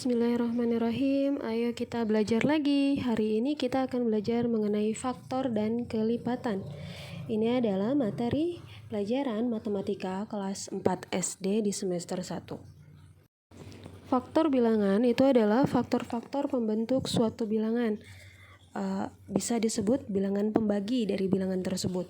Bismillahirrahmanirrahim. Ayo kita belajar lagi. Hari ini kita akan belajar mengenai faktor dan kelipatan. Ini adalah materi pelajaran matematika kelas 4 SD di semester 1. Faktor bilangan itu adalah faktor-faktor pembentuk suatu bilangan. Bisa disebut bilangan pembagi dari bilangan tersebut.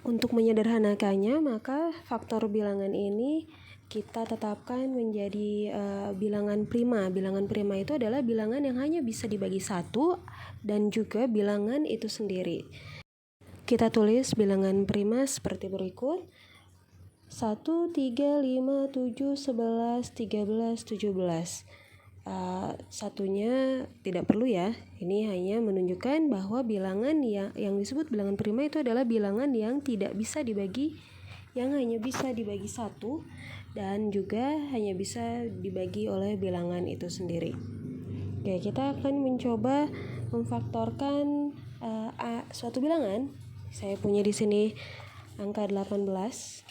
Untuk menyederhanakannya, maka faktor bilangan ini kita tetapkan menjadi bilangan prima. Bilangan prima itu adalah bilangan yang hanya bisa dibagi satu dan juga bilangan itu sendiri. Kita tulis bilangan prima seperti berikut. 1, 3, 5, 7, 11, 13, 17. Satunya tidak perlu ya. Ini hanya menunjukkan bahwa bilangan yang disebut bilangan prima itu adalah bilangan yang tidak bisa dibagi, yang hanya bisa dibagi satu dan juga hanya bisa dibagi oleh bilangan itu sendiri. Oke, kita akan mencoba memfaktorkan suatu bilangan. Saya punya di sini angka 18.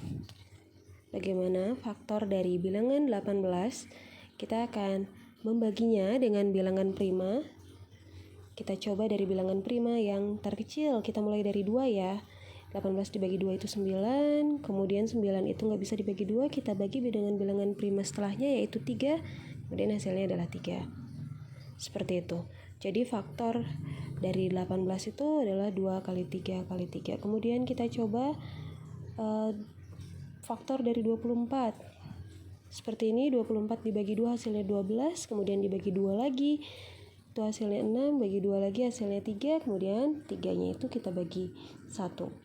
Bagaimana faktor dari bilangan 18? Kita akan membaginya dengan bilangan prima. Kita coba dari bilangan prima yang terkecil. Kita mulai dari 2 ya. 18 dibagi 2 itu 9, kemudian 9 itu nggak bisa dibagi 2, kita bagi dengan bilangan prima setelahnya yaitu 3, kemudian hasilnya adalah 3. Seperti itu. Jadi faktor dari 18 itu adalah 2 kali 3 kali 3. Kemudian kita coba faktor dari 24. Seperti ini, 24 dibagi 2 hasilnya 12, kemudian dibagi 2 lagi, itu hasilnya 6, bagi 2 lagi hasilnya 3, kemudian 3-nya itu kita bagi 1.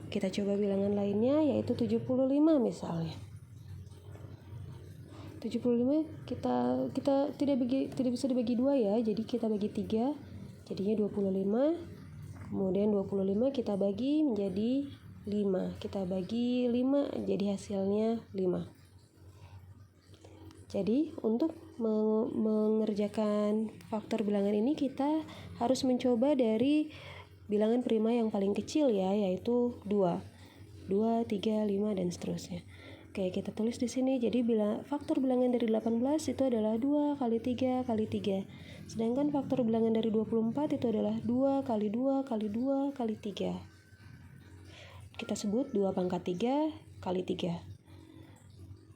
Kita coba bilangan lainnya yaitu 75 misalnya. 75 kita tidak bisa dibagi 2 ya, jadi kita bagi 3, jadinya 25. Kemudian 25 kita bagi menjadi 5. Kita bagi 5 jadi hasilnya 5. Jadi untuk mengerjakan faktor bilangan ini kita harus mencoba dari bilangan prima yang paling kecil ya, yaitu 2, 3, 5 dan seterusnya. Oke, kita tulis di sini. Jadi faktor bilangan dari 18 itu adalah 2 kali 3 kali 3. Sedangkan faktor bilangan dari 24 itu adalah 2 kali 2 kali 2 kali 3. Kita sebut 2 pangkat 3 kali 3.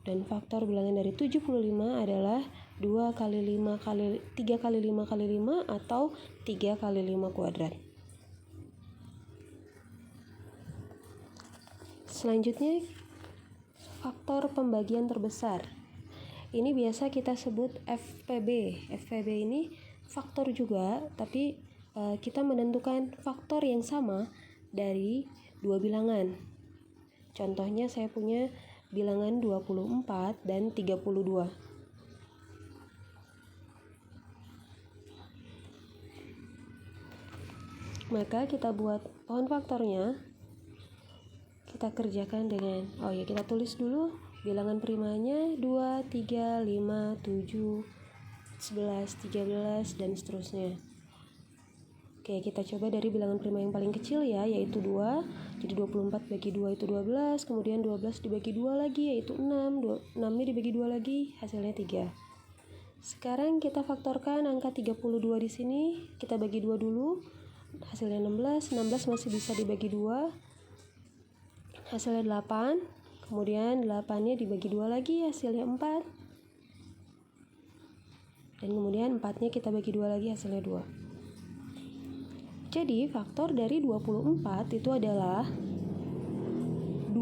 Dan faktor bilangan dari 75 adalah 2 kali 5 kali 3 kali 5 kali 5 atau 3 kali 5 kuadrat. Selanjutnya, faktor pembagian terbesar. Ini biasa kita sebut FPB. FPB ini faktor juga, tapi kita menentukan faktor yang sama dari dua bilangan. Contohnya saya punya bilangan 24 dan 32. Maka kita buat pohon faktornya. Kita kerjakan dengan, kita tulis dulu bilangan primanya 2, 3, 5, 7, 11, 13, dan seterusnya. Oke, kita coba dari bilangan prima yang paling kecil ya, yaitu 2. Jadi 24 bagi 2 itu 12, kemudian 12 dibagi 2 lagi yaitu 6, 6-nya dibagi 2 lagi, hasilnya 3. Sekarang kita faktorkan angka 32 di sini, kita bagi 2 dulu, hasilnya 16, 16 masih bisa dibagi 2, hasilnya 8, kemudian 8-nya dibagi 2 lagi, hasilnya 4, dan kemudian 4-nya kita bagi 2 lagi, hasilnya 2. Jadi faktor dari 24 itu adalah 2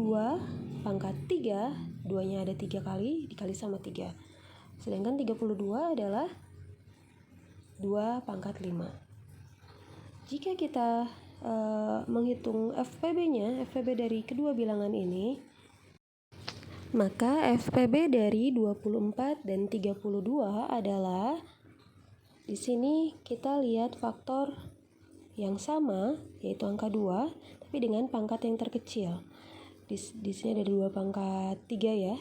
pangkat 3, 2-nya ada 3 kali, dikali sama 3. Sedangkan 32 adalah 2 pangkat 5. Jika kita menghitung FPB-nya, FPB dari kedua bilangan ini, maka FPB dari 24 dan 32 adalah, di sini kita lihat faktor yang sama, yaitu angka 2, tapi dengan pangkat yang terkecil. Di sini ada 2 pangkat 3 ya.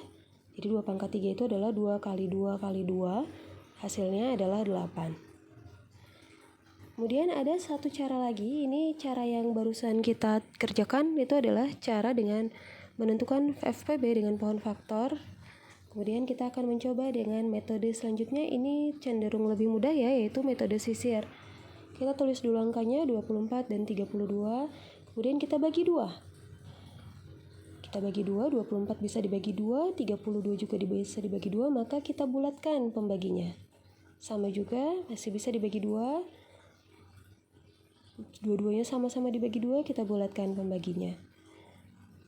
Jadi 2 pangkat 3 itu adalah 2 kali 2 kali 2, hasilnya adalah 8. Kemudian ada satu cara lagi, ini cara yang barusan kita kerjakan, itu adalah cara dengan menentukan FPB dengan pohon faktor. Kemudian kita akan mencoba dengan metode selanjutnya, ini cenderung lebih mudah ya, yaitu metode sisir. Kita tulis dulu angkanya 24 dan 32, kemudian kita bagi 2. Kita bagi 2, 24 bisa dibagi 2, 32 juga bisa dibagi 2, maka kita bulatkan pembaginya. Sama juga, masih bisa dibagi 2, dua-duanya sama-sama dibagi 2, kita bulatkan pembaginya.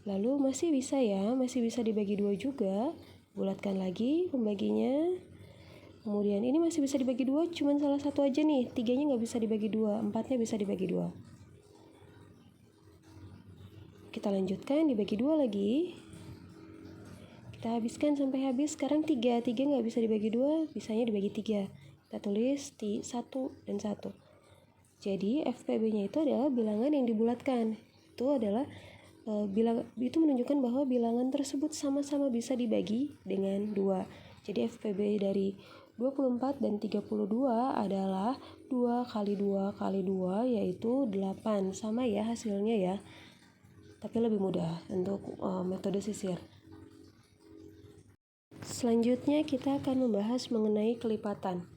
Lalu masih bisa ya, masih bisa dibagi 2 juga, bulatkan lagi pembaginya. Kemudian ini masih bisa dibagi 2, cuman salah satu aja nih, 3-nya nggak bisa dibagi 2, 4-nya bisa dibagi 2. Kita lanjutkan, dibagi 2 lagi. Kita habiskan sampai habis. Sekarang 3 nggak bisa dibagi 2, bisanya dibagi 3. Kita tulis 1 dan 1. Jadi FPB-nya itu adalah bilangan yang dibulatkan. Itu adalah itu menunjukkan bahwa bilangan tersebut sama-sama bisa dibagi dengan 2. Jadi FPB dari 24 dan 32 adalah 2 kali 2 kali 2, yaitu 8. Sama ya hasilnya ya, tapi lebih mudah untuk metode sisir. Selanjutnya kita akan membahas mengenai kelipatan.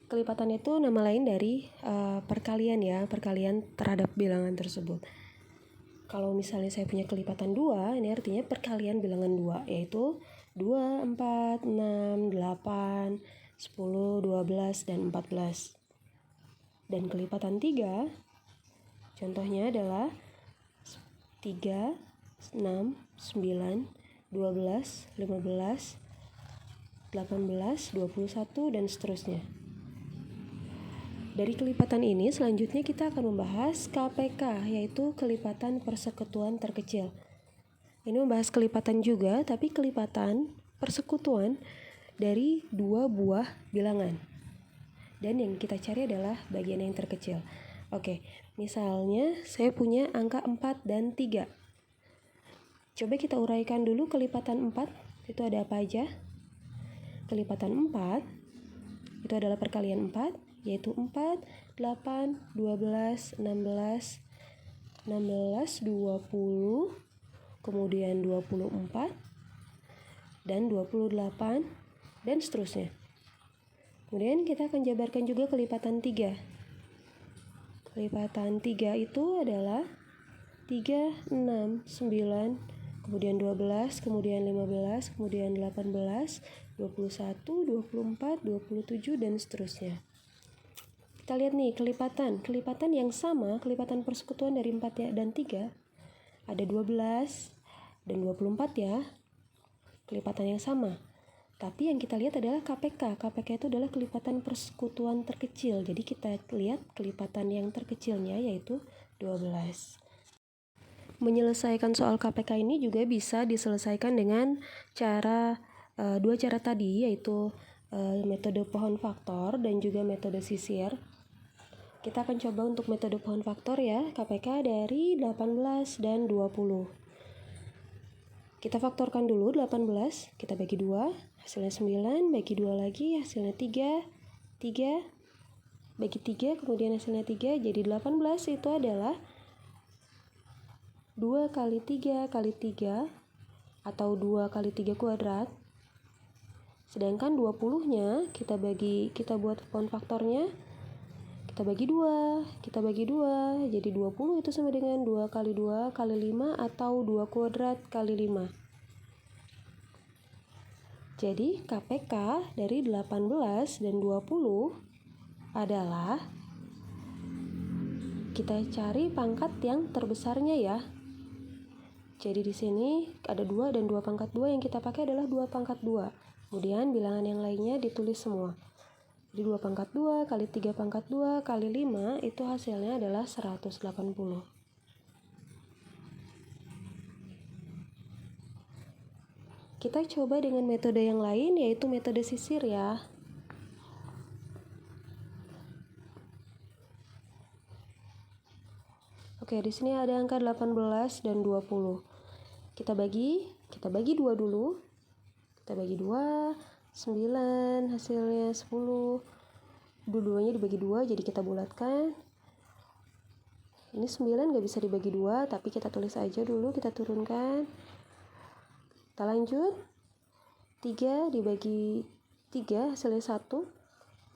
Kelipatan itu nama lain dari perkalian ya, perkalian terhadap bilangan tersebut. Kalau misalnya saya punya kelipatan 2, ini artinya perkalian bilangan 2, yaitu 2, 4, 6, 8, 10, 12, dan 14. Dan kelipatan 3, contohnya adalah 3, 6, 9, 12, 15, 18, 21, dan seterusnya. Dari kelipatan ini selanjutnya kita akan membahas KPK, yaitu kelipatan persekutuan terkecil. Ini membahas kelipatan juga, tapi kelipatan persekutuan dari 2 buah bilangan. Dan yang kita cari adalah bagian yang terkecil. Oke, misalnya saya punya angka 4 dan 3. Coba kita uraikan dulu kelipatan 4, itu ada apa aja? Kelipatan 4, itu adalah perkalian 4, yaitu 4, 8, 12, 16, 20, kemudian 24, dan 28, dan seterusnya. Kemudian kita akan jabarkan juga kelipatan 3. Kelipatan 3 itu adalah 3, 6, 9, kemudian 12, kemudian 15, kemudian 18, 21, 24, 27, dan seterusnya. Kita lihat nih kelipatan yang sama, kelipatan persekutuan dari 4 dan 3 ada 12 dan 24 ya, kelipatan yang sama. Tapi yang kita lihat adalah KPK. KPK itu adalah kelipatan persekutuan terkecil. Jadi kita lihat kelipatan yang terkecilnya yaitu 12. Menyelesaikan soal KPK ini juga bisa diselesaikan dengan dua cara tadi, yaitu metode pohon faktor dan juga metode sisir. Kita akan coba untuk metode pohon faktor ya, KPK dari 18 dan 20. Kita faktorkan dulu 18, kita bagi 2, hasilnya 9, bagi 2 lagi, hasilnya 3, bagi 3, kemudian hasilnya 3, jadi 18 itu adalah 2 kali 3 kali 3, atau 2 kali 3 kuadrat. Sedangkan 20-nya kita buat pohon faktornya, kita bagi 2, jadi 20 itu sama dengan 2 kali 2 kali 5 atau 2 kuadrat kali 5. Jadi KPK dari 18 dan 20 adalah, kita cari pangkat yang terbesarnya ya. Jadi di sini ada 2 dan 2 pangkat 2, yang kita pakai adalah 2 pangkat 2. Kemudian bilangan yang lainnya ditulis semua. Jadi 2 pangkat 2 kali 3 pangkat 2 kali 5 itu hasilnya adalah 180. Kita coba dengan metode yang lain, yaitu metode sisir ya. Oke, di sini ada angka 18 dan 20. Kita bagi 2 dulu. Kita bagi 2, 9, hasilnya 10. Dua-duanya dibagi 2, jadi kita bulatkan. Ini 9 nggak bisa dibagi 2, tapi kita tulis aja dulu, kita turunkan. Kita lanjut. 3 dibagi 3 hasilnya 1,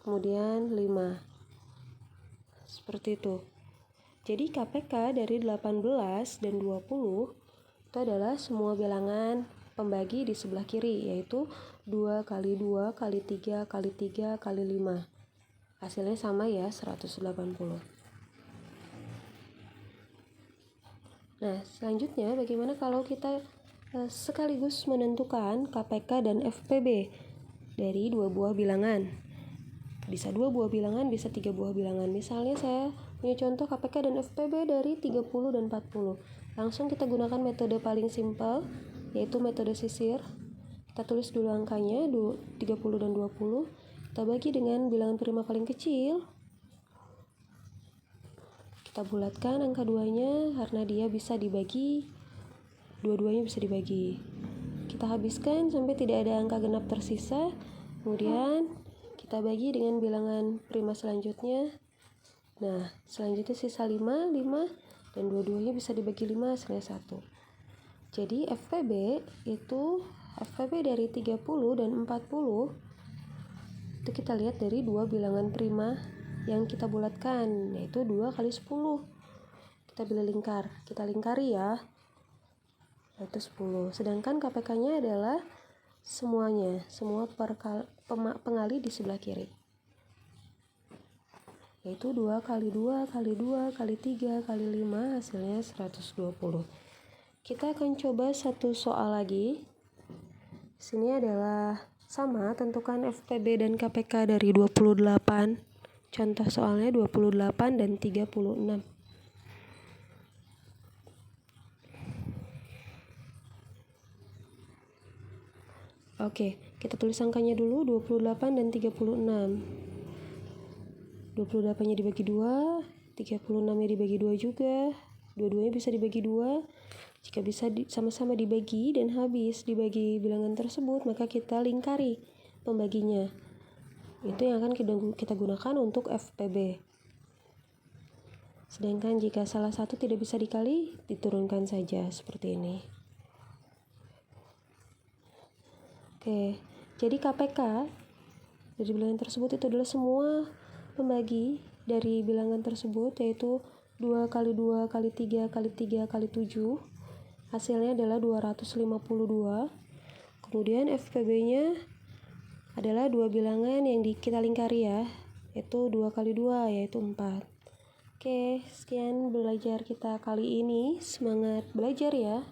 kemudian 5. Seperti itu. Jadi KPK dari 18 dan 20 itu adalah semua bilangan pembagi di sebelah kiri, yaitu 2 kali 2 kali 3 kali 3 kali 5. Hasilnya sama ya, 180. Nah, selanjutnya bagaimana kalau kita sekaligus menentukan KPK dan FPB dari dua buah bilangan? Bisa 2 buah bilangan, bisa 3 buah bilangan. Misalnya saya punya contoh KPK dan FPB dari 30 dan 40. Langsung kita gunakan metode paling simpel, yaitu metode sisir. Kita tulis dulu angkanya, 30 dan 20. Kita bagi dengan bilangan prima paling kecil. Kita bulatkan angka 2-nya karena dia bisa dibagi, dua-duanya bisa dibagi. Kita habiskan sampai tidak ada angka genap tersisa. Kemudian kita bagi dengan bilangan prima selanjutnya. Nah, selanjutnya sisa 5, dan dua-duanya bisa dibagi 5 hasilnya 1. Jadi FPB dari 30 dan 40 itu kita lihat dari dua bilangan prima yang kita bulatkan, yaitu 2 kali 10. Kita lingkari ya, yaitu 10. Sedangkan KPK-nya adalah semua pengali di sebelah kiri, yaitu 2 kali 2 kali 2 kali 3 kali 5 hasilnya 120. Kita akan coba satu soal lagi. Sini adalah sama, tentukan FPB dan KPK dari 28. Contoh soalnya 28 dan 36. Oke, kita tulis angkanya dulu, 28 dan 36. 28-nya dibagi 2, 36-nya dibagi 2 juga. Dua-duanya bisa dibagi 2. Jika bisa sama-sama dibagi dan habis dibagi bilangan tersebut, maka kita lingkari pembaginya. Itu yang akan kita gunakan untuk FPB. Sedangkan jika salah satu tidak bisa dikali, diturunkan saja seperti ini. Oke, jadi KPK dari bilangan tersebut itu adalah semua pembagi dari bilangan tersebut, yaitu 2 kali 2 kali 3 kali 3 kali 7. Hasilnya adalah 252. Kemudian FPB-nya adalah dua bilangan yang kita lingkari ya, yaitu 2 kali 2 yaitu 4. Oke, sekian belajar kita kali ini. Semangat belajar ya.